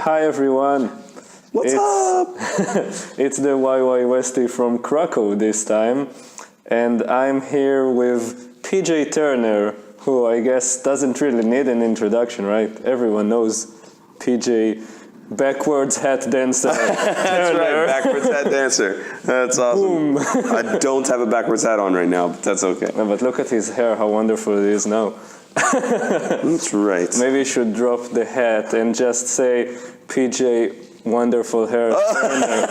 Hi everyone. What's up? It's the YY Westie from Krakow this time, and I'm here with PJ Turner, who I guess doesn't really need an introduction, right? Everyone knows PJ, backwards hat dancer. That's right, backwards hat dancer. That's awesome. I don't have a backwards hat on right now, but that's okay. No, but look at his hair, how wonderful it is now. That's right. Maybe you should drop the hat and just say PJ Wonderful Hair Turner.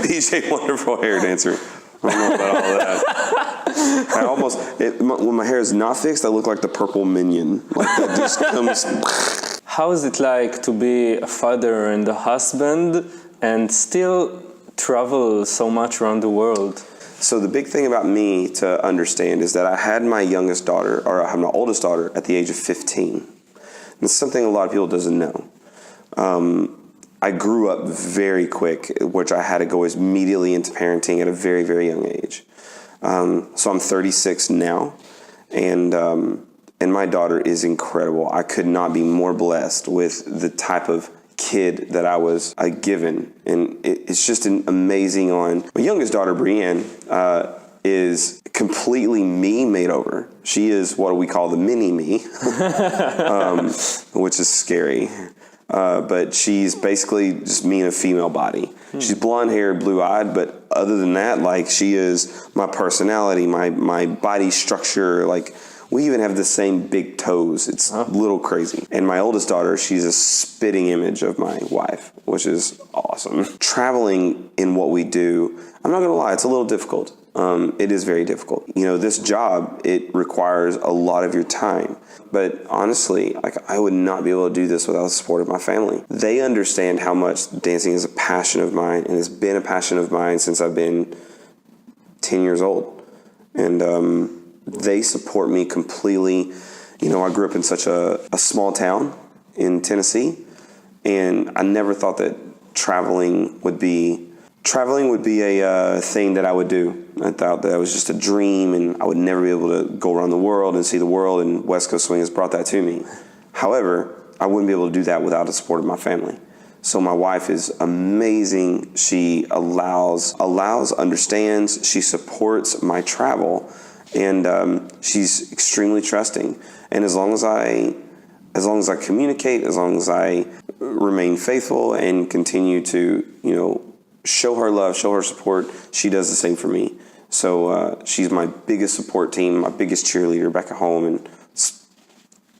PJ Wonderful Hair Dancer. I don't know about all that. I almost, when my hair is not fixed, I look like the purple minion. Like that just comes. How is it like to be a father and a husband and still travel so much around the world? So the big thing about me to understand is that I had my youngest daughter, or I had my oldest daughter at the age of 15. And it's something a lot of people doesn't know. I grew up very quick, which I had to go immediately into parenting at a very, very young age. So I'm 36 now, and my daughter is incredible. I could not be more blessed with the type of kid that I was given, and it's just an amazing on. My youngest daughter, Brienne, is completely me made over. She is what we call the mini me, which is scary. But she's basically just me in a female body. She's blonde hair, blue eyed, but other than that, like, she is my personality, my body structure. Like, we even have the same big toes. It's a little crazy. And my oldest daughter, she's a spitting image of my wife, which is awesome. Traveling in what we do, I'm not gonna lie, it's a little difficult. It is very difficult. You know, this job, it requires a lot of your time. But honestly, like, I would not be able to do this without the support of my family. They understand how much dancing is a passion of mine, and it's been a passion of mine since I've been 10 years old. And they support me completely. You know, I grew up in such a small town in Tennessee, and I never thought that traveling would be a thing that I would do. I thought that it was just a dream, and I would never be able to go around the world and see the world, and West Coast Swing has brought that to me. However, I wouldn't be able to do that without the support of my family. So my wife is amazing. She understands, she supports my travel, and she's extremely trusting. And as long as I communicate, as long as I remain faithful and continue to, you know, show her love, show her support, she does the same for me. So she's my biggest support team, my biggest cheerleader back at home, and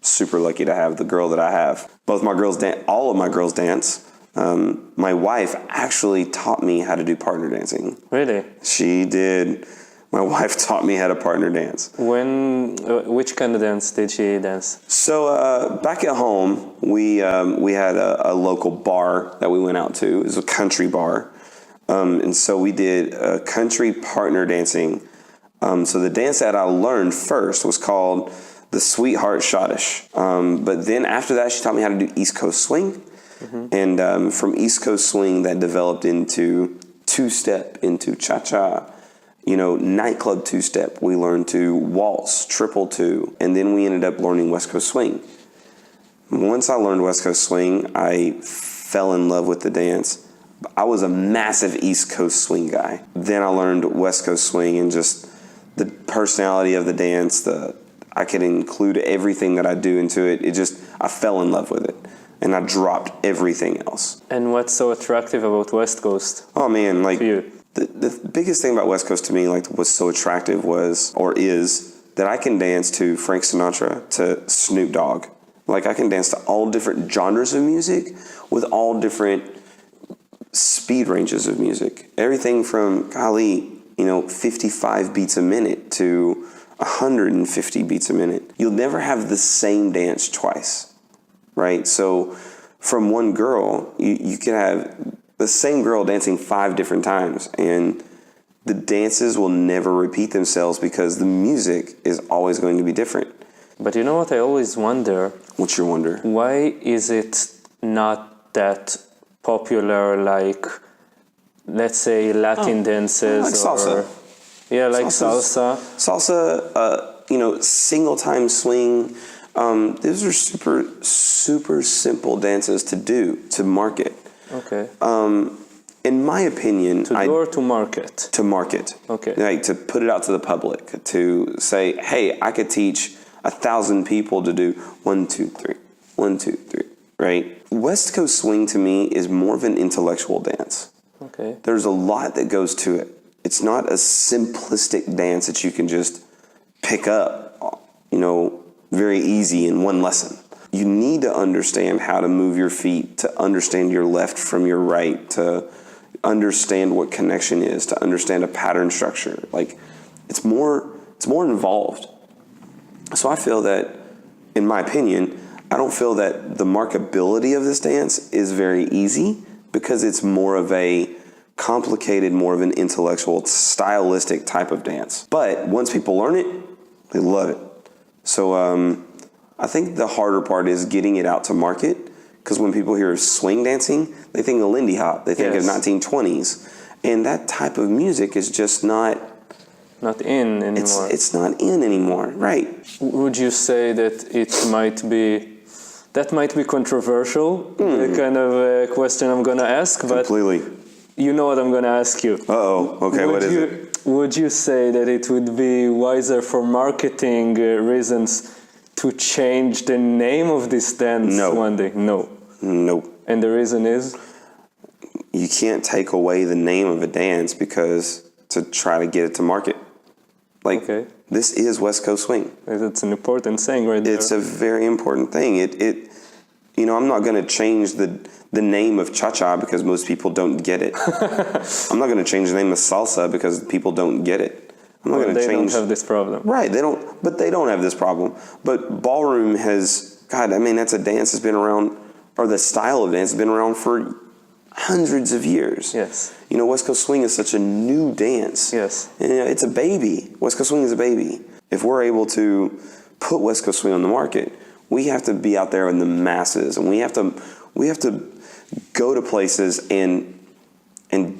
super lucky to have the girl that I have. Both my girls dance, all of my girls dance. My wife actually taught me how to do partner dancing. Really? She did. My wife taught me how to partner dance. Which kind of dance did she dance? So back at home, we had a local bar that we went out to. It was a country bar. And so we did country partner dancing. So the dance that I learned first was called the Sweetheart Schottish. But then after that, she taught me how to do East Coast Swing. Mm-hmm. And from East Coast Swing, that developed into two-step, into cha-cha. You know, nightclub two-step. We learned to waltz, triple two. And then we ended up learning West Coast Swing. Once I learned West Coast Swing, I fell in love with the dance. I was a massive East Coast Swing guy. Then I learned West Coast Swing, and just the personality of the dance, I could include everything that I do into it. I fell in love with it, and I dropped everything else. And what's so attractive about West Coast? Oh man, like, to you? The biggest thing about West Coast to me, like, what's so attractive is that I can dance to Frank Sinatra, to Snoop Dogg. Like, I can dance to all different genres of music with all different speed ranges of music. Everything from, 55 beats a minute to 150 beats a minute. You'll never have the same dance twice, right? So from one girl, you can have the same girl dancing 5 different times, and the dances will never repeat themselves because the music is always going to be different. But you know what I always wonder? What's your wonder? Why is it not that popular, like, let's say, Latin dances? Like salsa. Yeah, like salsa. Salsa, single time swing, These are super simple dances to do, to market. Okay. In my opinion, to do or to market? To market. Okay. Like to put it out to the public, to say, hey, I could teach 1,000 people to do 1, 2, 3, 1, 2, 3, right? West Coast swing to me is more of an intellectual dance. Okay. There's a lot that goes to it. It's not a simplistic dance that you can just pick up, very easy in one lesson. You need to understand how to move your feet, to understand your left from your right, to understand what connection is, to understand a pattern structure. Like, it's more involved. So I feel that, in my opinion, I don't feel that the markability of this dance is very easy because it's more of a complicated, more of an intellectual, stylistic type of dance. But once people learn it, they love it. So I think the harder part is getting it out to market, because when people hear swing dancing, they think of Lindy Hop, they think of 1920s, and that type of music is just not in anymore. It's not in anymore, right? Would you say that that might be controversial, the kind of question I'm going to ask, but completely. You know what I'm going to ask you. Okay, what is it? Would you say that it would be wiser for marketing reasons to change the name of this dance one day? No. And the reason is? You can't take away the name of a dance to try to get it to market. Like, This is West Coast swing. That's an important saying right there. It's a very important thing. I'm not going to change the name of cha-cha because most people don't get it. I'm not going to change the name of salsa because people don't get it. I'm not going to change. They don't have this problem. Right, they don't have this problem. But ballroom that's a dance that's been around, or the style of dance has been around for hundreds of years. Yes. West Coast swing is such a new dance. Yes. And, it's a baby. West Coast swing is a baby. If we're able to put West Coast swing on the market, we have to be out there in the masses, and we have to go to places and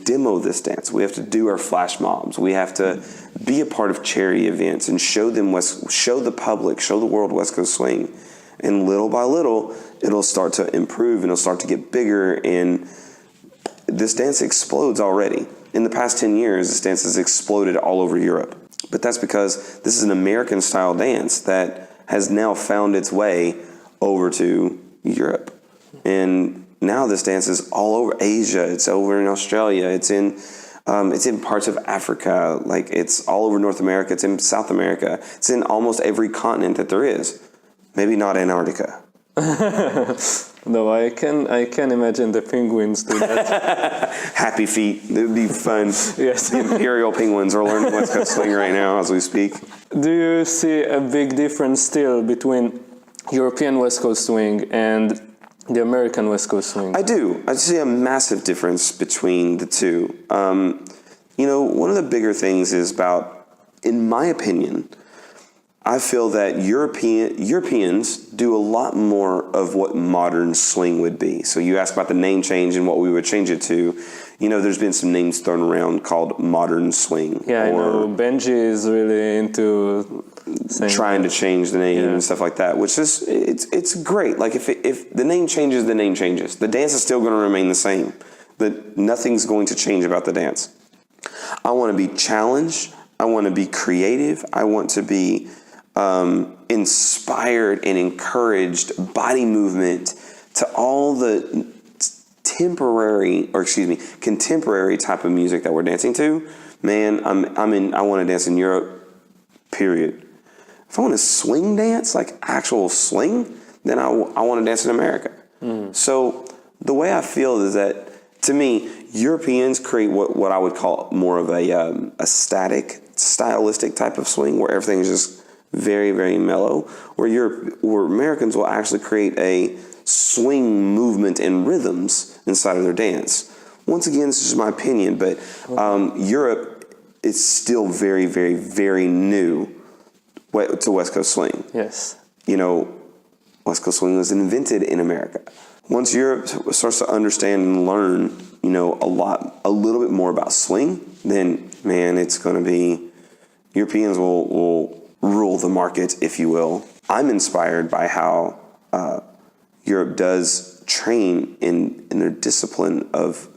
demo this dance. We have to do our flash mobs. We have to be a part of charity events and show the public, show the world West Coast swing. And little by little, it'll start to improve and it'll start to get bigger. And this dance explodes already. In the past 10 years, this dance has exploded all over Europe. But that's because this is an American style dance that has now found its way over to Europe. And now this dance is all over Asia. It's over in Australia. It's in parts of Africa. Like, it's all over North America. It's in South America. It's in almost every continent that there is. Maybe not Antarctica. No, I can imagine the penguins do that. Happy feet. It would be fun. Yes. The imperial penguins are learning West Coast swing right now as we speak. Do you see a big difference still between European West Coast swing and the American West Coast swing? I do. I see a massive difference between the two. One of the bigger things is about, in my opinion, I feel that Europeans do a lot more of what modern swing would be. So you ask about the name change and what we would change it to. There's been some names thrown around called modern swing. Yeah, I know. Benji is really into trying to change the name and stuff like that, which is it's great. Like, if the name changes, the name changes. The dance is still going to remain the same. But nothing's going to change about the dance. I want to be challenged. I want to be creative. I want to be inspired and encouraged body movement to all the contemporary type of music that we're dancing to. Man, I want to dance in Europe, period. If I want to swing dance, like actual swing, then I want to dance in America. So the way I feel is that, to me, Europeans create what I would call more of a static, stylistic type of swing where everything is just very, very mellow, where Americans will actually create a swing movement and rhythms inside of their dance. Once again, this is my opinion, but Europe is still very, very, very new to West Coast swing. Yes. West Coast swing was invented in America. Once Europe starts to understand and learn, a little bit more about swing, then, man, it's going to be, Europeans will rule the market, if you will. I'm inspired by how Europe does train in their discipline of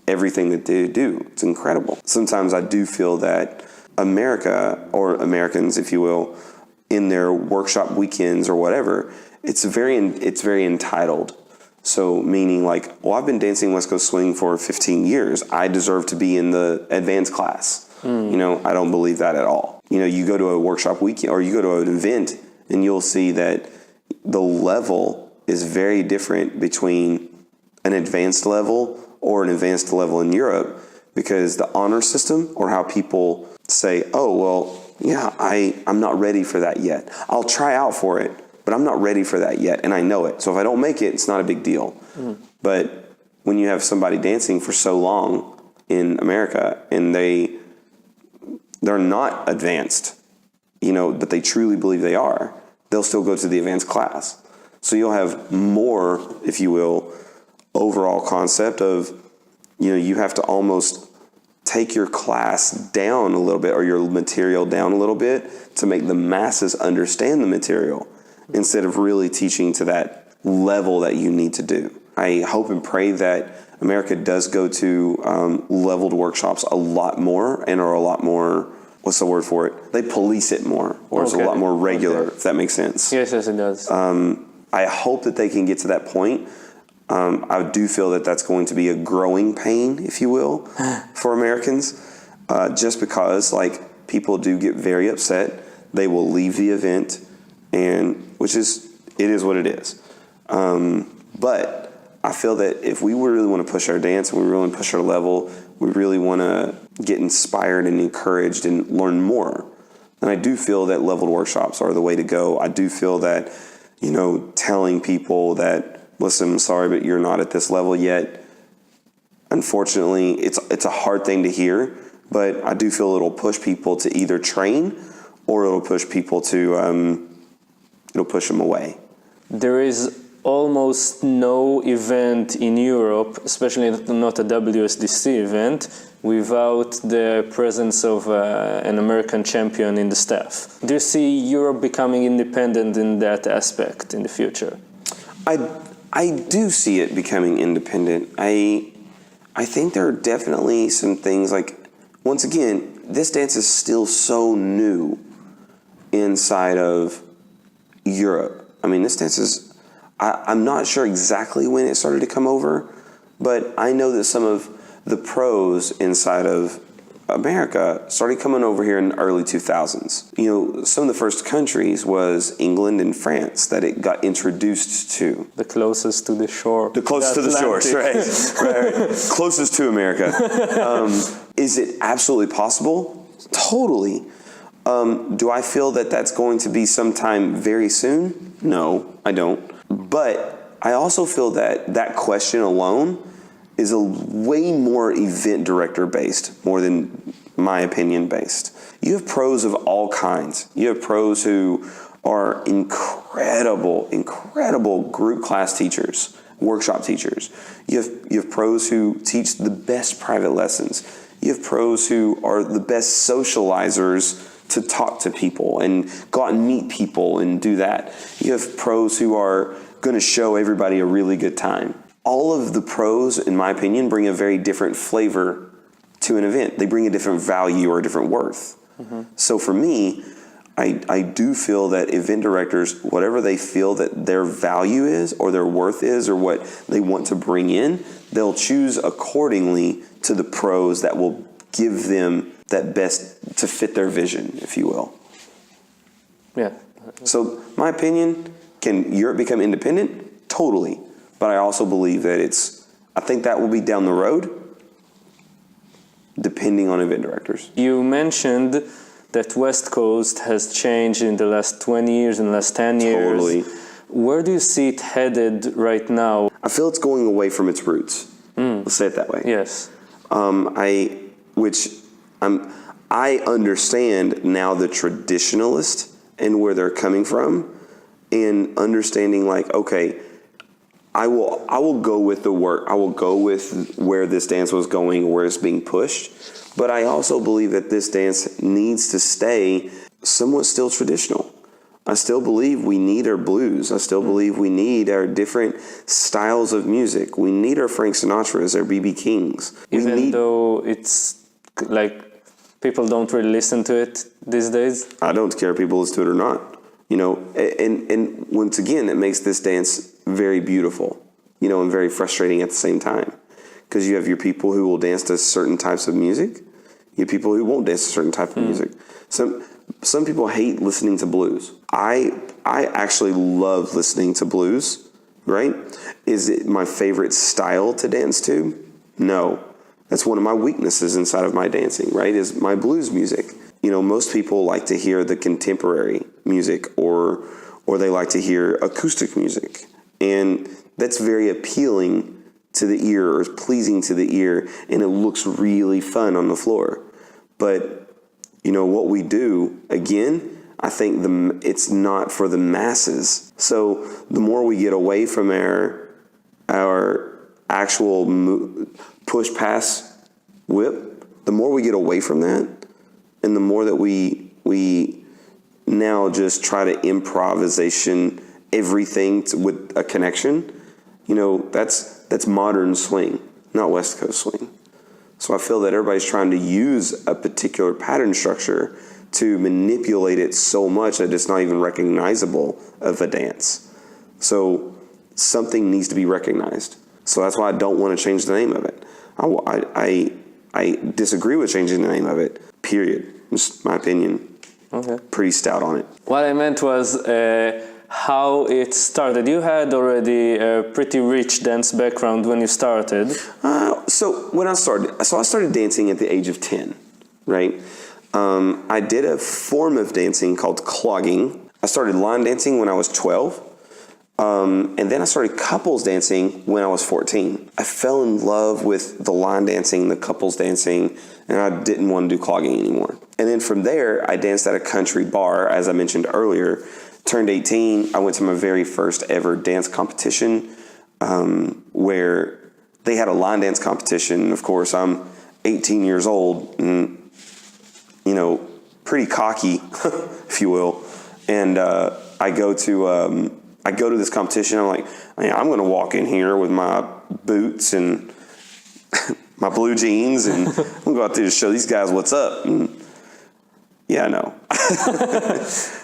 everything that they do. It's incredible. Sometimes I do feel that America, or Americans, if you will, in their workshop weekends or whatever, it's very entitled. So meaning like, well, I've been dancing West Coast Swing for 15 years. I deserve to be in the advanced class. You know, I don't believe that at all. You know, you go to a workshop weekend or you go to an event and you'll see that the level is very different between an advanced level or an advanced level in Europe, because the honor system, or how people say, oh, well, yeah, I'm not ready for that yet. I'll try out for it, but I'm not ready for that yet, and I know it. So if I don't make it, it's not a big deal. But when you have somebody dancing for so long in America and they're not advanced, you know, but they truly believe they are, they'll still go to the advanced class. So you'll have more, if you will, overall concept of, you know, you have to almost take your class down a little bit, or your material down a little bit, to make the masses understand the material, instead of really teaching to that level that you need to do. I hope and pray that America does go to leveled workshops a lot more, and are a lot more, what's the word for it? They police it more, or it's a lot more regular, if that makes sense. Yes, it does. I hope that they can get to that point. I do feel that that's going to be a growing pain, if you will, for Americans, just because, like, people do get very upset. They will leave the event, and it is what it is. But I feel that if we really want to push our dance, and we really want to push our level, we really want to get inspired and encouraged and learn more. And I do feel that leveled workshops are the way to go. I do feel that, you know, telling people that, listen, I'm sorry, but you're not at this level yet. Unfortunately, it's a hard thing to hear, but I do feel it'll push people to either train, or it'll push people to, it'll push them away. There is almost no event in Europe, especially not a WSDC event, without the presence of an American champion in the staff. Do you see Europe becoming independent in that aspect in the future? I do see it becoming independent. I think there are definitely some things, like, once again, this dance is still so new inside of Europe. I mean, this dance is, I'm not sure exactly when it started to come over, but I know that some of the pros inside of America started coming over here in the early 2000s. You know, some of the first countries was England and France that it got introduced to. The closest to the shore. The closest to the shores, right. Closest to America. Is it absolutely possible? Totally. Do I feel that that's going to be sometime very soon? No, I don't. But I also feel that that question alone is a way more event director based, more than my opinion based. You have pros of all kinds. You have pros who are incredible group class teachers, workshop teachers. You have pros who teach the best private lessons. You have pros who are the best socializers to talk to people and go out and meet people and do that. You have pros who are going to show everybody a really good time. All of the pros, in my opinion, bring a very different flavor to an event. They bring a different value or a different worth. So for me, I do feel that event directors, whatever they feel that their value is or their worth is or what they want to bring in, they'll choose accordingly to the pros that will give them that best to fit their vision, if you will. Yeah. So my opinion, can Europe become independent? Totally. But I also believe that I think that will be down the road, depending on event directors. You mentioned that West Coast has changed in the last 20 years, in the last 10 years. Totally. Where do you see it headed right now? I feel it's going away from its roots. Let's say it that way. Yes. I understand now the traditionalist and where they're coming from, and understanding, like, okay, I will go with the work. I will go with where this dance was going, where it's being pushed. But I also believe that this dance needs to stay somewhat still traditional. I still believe we need our blues. I still believe we need our different styles of music. We need our Frank Sinatras, our B.B. Kings. Even though it's like people don't really listen to it these days? I don't care if people listen to it or not. You know, and once again, it makes this dance very beautiful, you know, and very frustrating at the same time. Because you have your people who will dance to certain types of music. You have people who won't dance to certain type of music. Some people hate listening to blues. I actually love listening to blues, right? Is it my favorite style to dance to? No. That's one of my weaknesses inside of my dancing, right? Is my blues music. You know, most people like to hear the contemporary music or they like to hear acoustic music. And that's very appealing to the ear or pleasing to the ear, and it looks really fun on the floor. But you know what we do, again, I think it's not for the masses. So the more we get away from our actual push pass whip, the more we get away from that, and the more that we now just try to improvisation everything with a connection, you know, that's modern swing, not West Coast swing. So I feel that everybody's trying to use a particular pattern structure to manipulate it so much that it's not even recognizable of a dance. So something needs to be recognized. So that's why I don't want to change the name of it. I disagree with changing the name of it, period. Just my opinion. Okay. Pretty stout on it. What I meant was how it started. You had already a pretty rich dance background when you started. I started dancing at the age of 10, right? I did a form of dancing called clogging. I started line dancing when I was 12. And then I started couples dancing when I was 14. I fell in love with the line dancing, the couples dancing, and I didn't want to do clogging anymore. And then from there, I danced at a country bar, as I mentioned earlier. Turned 18, I went to my very first ever dance competition where they had a line dance competition. Of course, I'm 18 years old and, you know, pretty cocky, if you will. And I go to this competition. I'm like, I'm going to walk in here with my boots and my blue jeans, and I'm going to go out there to show these guys what's up. And yeah, I know.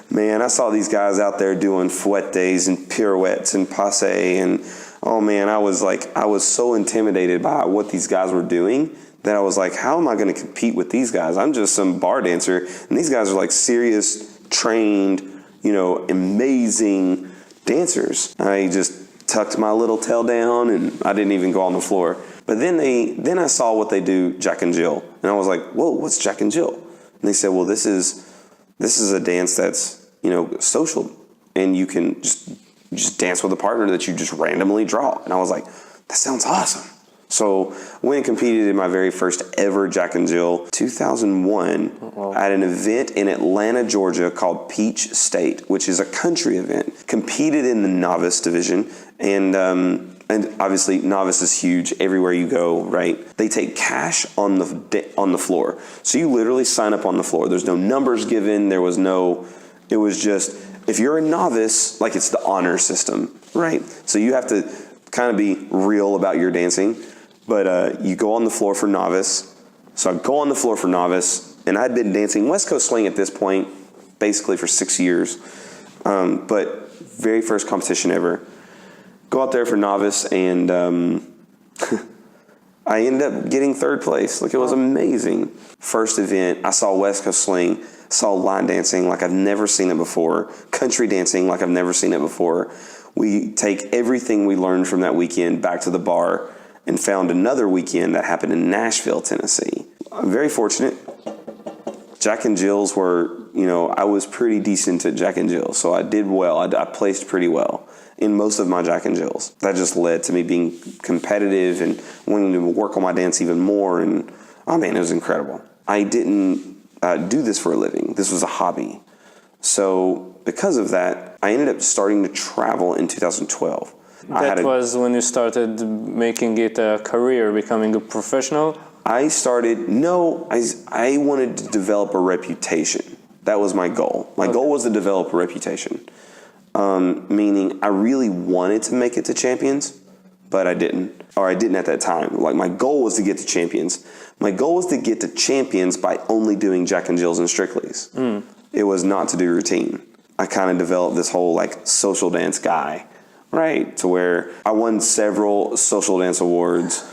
Man, I saw these guys out there doing fouettes and pirouettes and passe, and oh man, I was so intimidated by what these guys were doing that I was like, how am I going to compete with these guys? I'm just some bar dancer, and these guys are like serious, trained, you know, amazing dancers. I just tucked my little tail down, and I didn't even go on the floor. But then I saw what they do, Jack and Jill, and I was like, whoa, what's Jack and Jill? And they said, well, this is a dance that's, you know, social, and you can just dance with a partner that you just randomly draw. And I was like, that sounds awesome. So I went and competed in my very first ever Jack and Jill, 2001, at an event in Atlanta, Georgia called Peach State, which is a country event. Competed in the novice division, and obviously novice is huge everywhere you go, right? They take cash on the floor. So you literally sign up on the floor. There's no numbers given. It was just, if you're a novice, like it's the honor system, right? So you have to kind of be real about your dancing. But you go on the floor for novice. So I go on the floor for novice, and I'd been dancing West Coast swing at this point, basically for 6 years. But very first competition ever. Go out there for novice, and I ended up getting third place. Like, it was amazing. First event, I saw West Coast swing, saw line dancing like I've never seen it before, country dancing like I've never seen it before. We take everything we learned from that weekend back to the bar and found another weekend that happened in Nashville, Tennessee. I'm very fortunate. Jack and Jill's were, you know, I was pretty decent at Jack and Jill's, so I did well. I placed pretty well in most of my Jack and Jill's. That just led to me being competitive and wanting to work on my dance even more, and oh man, it was incredible. I didn't do this for a living. This was a hobby. So because of that, I ended up starting to travel in 2012. That was when you started making it a career, becoming a professional? I wanted to develop a reputation. That was my goal. My goal was to develop a reputation, meaning I really wanted to make it to champions, but I didn't at that time. Like, my goal was to get to champions. My goal was to get to champions by only doing Jack and Jills and Strickleys. It was not to do routine. I kind of developed this whole like social dance guy, right? To where I won several social dance awards,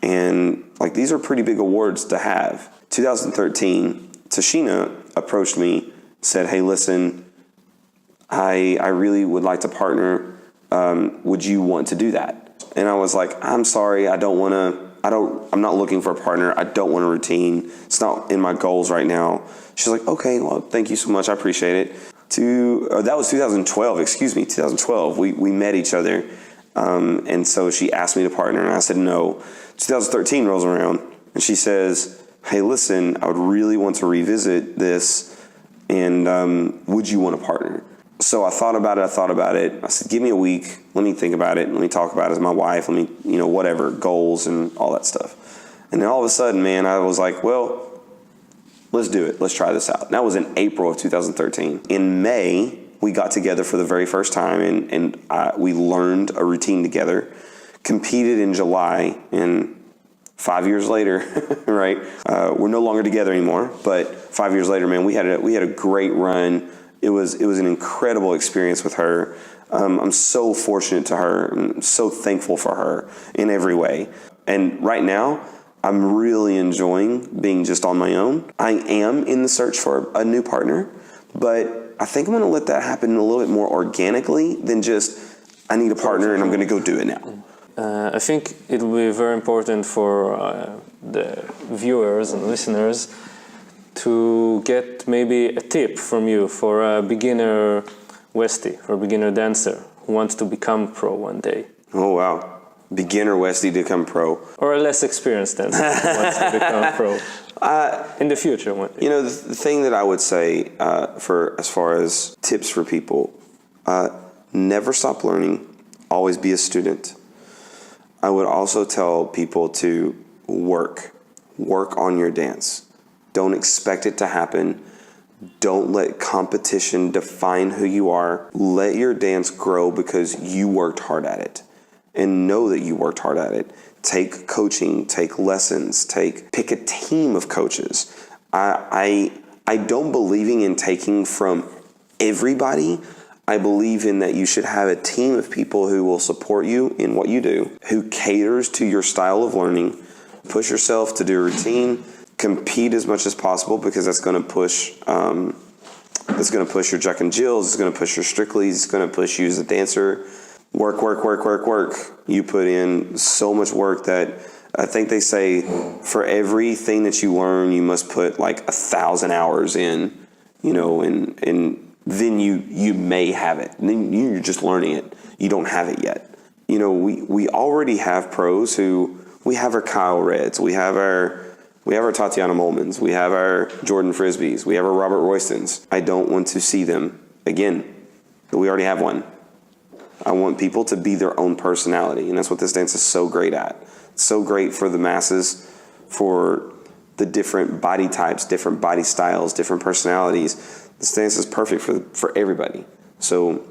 and like, these are pretty big awards to have. 2013, Tashina approached me, said, "Hey, listen, I really would like to partner. Would you want to do that?" And I was like, "I'm sorry, I'm not looking for a partner. I don't want a routine. It's not in my goals right now." She's like, "Okay, well, thank you so much. I appreciate it." That was 2012, 2012. We met each other. And so she asked me to partner, and I said no. 2013 rolls around, and she says, "Hey, listen, I would really want to revisit this, and would you want to partner?" So I thought about it. I said, "Give me a week. Let me think about it. Let me talk about it as my wife. Let me, whatever, goals and all that stuff." And then all of a sudden, man, I was like, well, let's do it. Let's try this out. And that was in April of 2013. In May, we got together for the very first time, and we learned a routine together, competed in July, and 5 years later, right? We're no longer together anymore, but 5 years later, man, we had a great run. It was an incredible experience with her. I'm so fortunate to her. I'm so thankful for her in every way. And right now, I'm really enjoying being just on my own. I am in the search for a new partner, but I think I'm going to let that happen a little bit more organically than just, I need a partner and I'm going to go do it now. I think it will be very important for the viewers and listeners to get maybe a tip from you for a beginner Westie, or a beginner dancer who wants to become pro one day. Oh, wow. Beginner Westie to become pro. Or a less experienced dancer who wants to become pro. In the future one day. The thing that I would say as far as tips for people, never stop learning. Always be a student. I would also tell people to work on your dance. Don't expect it to happen. Don't let competition define who you are. Let your dance grow because you worked hard at it. And know that you worked hard at it. Take coaching, take lessons, pick a team of coaches. I don't believe in taking from everybody. I believe in that you should have a team of people who will support you in what you do, who caters to your style of learning. Push yourself to do a routine. Compete as much as possible, because that's going to push. It's going to push your Jack and Jills. It's going to push your Strickleys. It's going to push you as a dancer. Work. You put in so much work that I think they say for everything that you learn, you must put like 1,000 hours in. And then you may have it. And then you're just learning it. You don't have it yet. We already have pros who, we have our Kyle Reds, we have our Tatiana Molmans, we have our Jordan Frisbees, we have our Robert Roystons. I don't want to see them again. We already have one. I want people to be their own personality, and that's what this dance is so great at. It's so great for the masses, for the different body types, different body styles, different personalities. This dance is perfect for everybody. So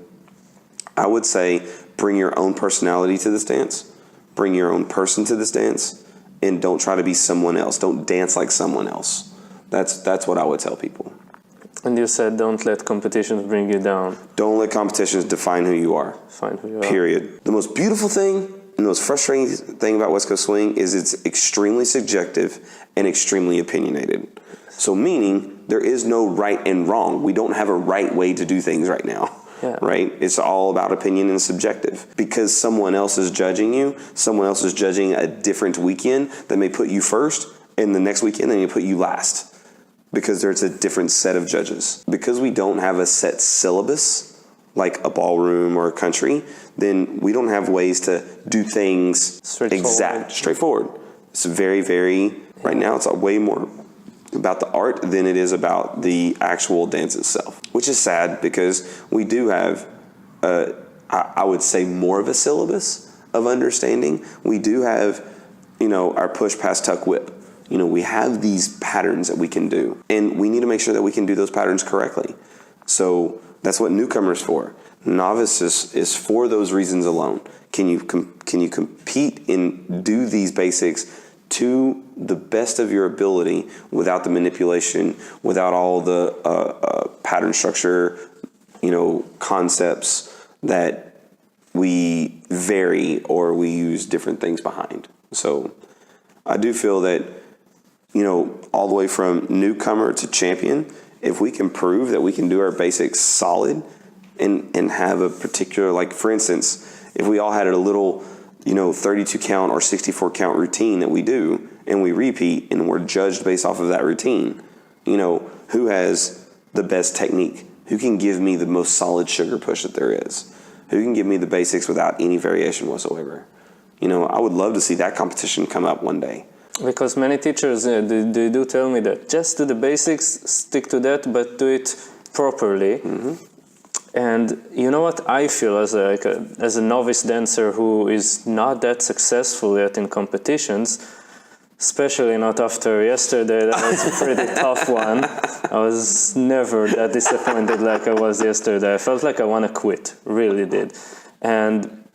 I would say bring your own personality to this dance, bring your own person to this dance, and don't try to be someone else. Don't dance like someone else. That's what I would tell people. And you said don't let competitions bring you down. Don't let competitions define who you are. Define who you are. Period. The most beautiful thing and the most frustrating thing about West Coast Swing is it's extremely subjective and extremely opinionated. So meaning there is no right and wrong. We don't have a right way to do things right now. Yeah. Right? It's all about opinion and subjective. Because someone else is judging you, someone else is judging a different weekend that may put you first, and the next weekend they may put you last. Because there's a different set of judges. Because we don't have a set syllabus, like a ballroom or a country, then we don't have ways to do things straightforward. It's very, very, right now it's way more about the art than it is about the actual dance itself. Which is sad, because we do have, I would say, more of a syllabus of understanding. We do have, our push, pass, tuck, whip. You know, we have these patterns that we can do, and we need to make sure that we can do those patterns correctly. So that's what newcomers for. Novice is for those reasons alone. Can you compete and do these basics to the best of your ability without the manipulation, without all the pattern structure, you know, concepts that we vary or we use different things behind. So I do feel that, you know, all the way from newcomer to champion, if we can prove that we can do our basics solid and have a particular, like for instance, if we all had a little, you know, 32 count or 64 count routine that we do and we repeat and we're judged based off of that routine, you know, who has the best technique? Who can give me the most solid sugar push that there is? Who can give me the basics without any variation whatsoever? You know, I would love to see that competition come up one day. Because many teachers, they do tell me that just do the basics, stick to that, but do it properly. Mm-hmm. And you know what I feel as a novice dancer who is not that successful yet in competitions, especially not after yesterday. That was a pretty tough one. I was never that disappointed like I was yesterday. I felt like I want to quit, really did. And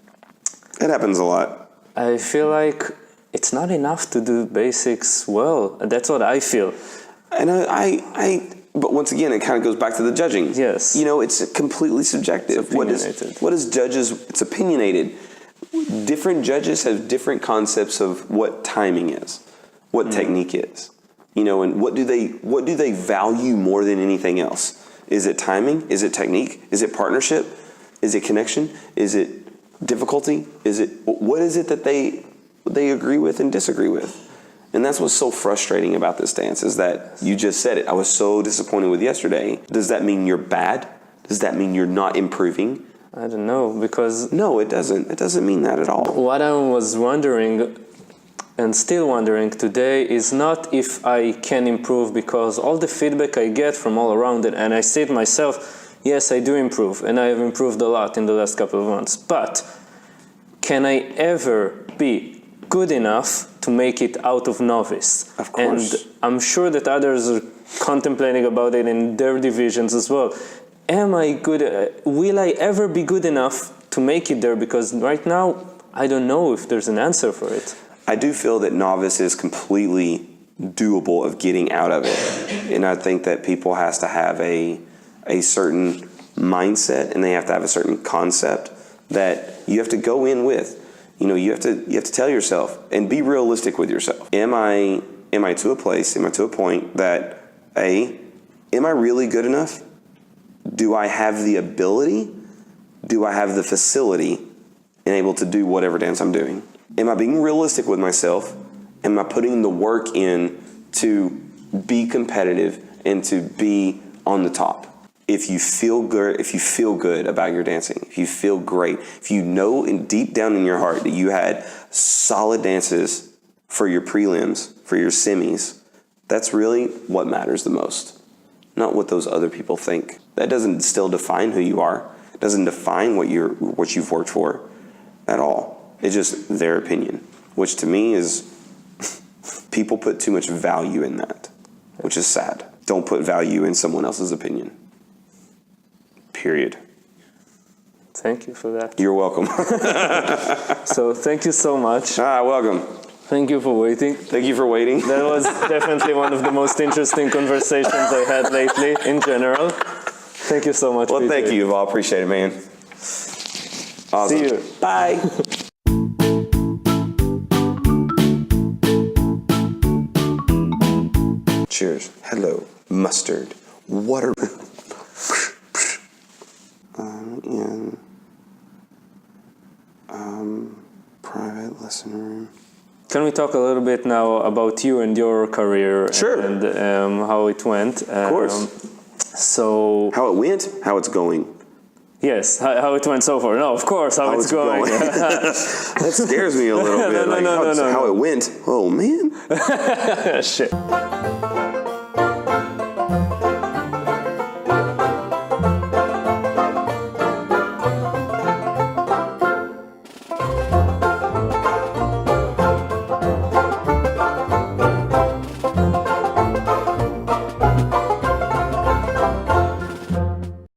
it happens a lot. I feel like it's not enough to do basics well. That's what I feel. And but once again, it kind of goes back to the judging. Yes. You know, it's completely subjective. It's opinionated. What is judges? It's opinionated. Different judges have different concepts of what timing is, what technique is. You know, and what do they value more than anything else? Is it timing? Is it technique? Is it partnership? Is it connection? Is it difficulty? What is it that they agree with and disagree with? And that's what's so frustrating about this dance is that you just said it. I was so disappointed with yesterday. Does that mean you're bad? Does that mean you're not improving? I don't know, because... No, it doesn't. It doesn't mean that at all. What I was wondering, and still wondering today, is not if I can improve, because all the feedback I get from all around it, and I see it myself, yes, I do improve, and I have improved a lot in the last couple of months. But can I ever be good enough to make it out of novice? Of course. And I'm sure that others are contemplating about it in their divisions as well. Am I good? Will I ever be good enough to make it there? Because right now, I don't know if there's an answer for it. I do feel that novice is completely doable of getting out of it. And I think that people has to have a certain mindset and they have to have a certain concept that you have to go in with. You know, you have to tell yourself and be realistic with yourself. Am I to a place, am I to a point that am I really good enough? Do I have the ability? Do I have the facility and able to do whatever dance I'm doing? Am I being realistic with myself? Am I putting the work in to be competitive and to be on the top? If you feel good about your dancing, if you feel great, if you know deep down in your heart that you had solid dances for your prelims, for your semis, that's really what matters the most. Not what those other people think. That doesn't still define who you are. It doesn't define what you've worked for at all. It's just their opinion, which to me is people put too much value in that, which is sad. Don't put value in someone else's opinion. Period. Thank you for that. You're welcome. So thank you so much. Welcome. Thank you for waiting. Thank you for waiting. That was definitely one of the most interesting conversations I had lately in general. Thank you so much. Well, PJ. thank you, Yuval. Appreciate it, man. Awesome. See you. Bye. Cheers. Hello. Mustard. Water. Private lesson room. Can we talk a little bit now about you and your career? Sure. And how it went? Of course. So how it went? How it's going? Yes, how it went so far. No, of course, how it's going. That scares me a little bit. No. How it went. Oh, man. Shit.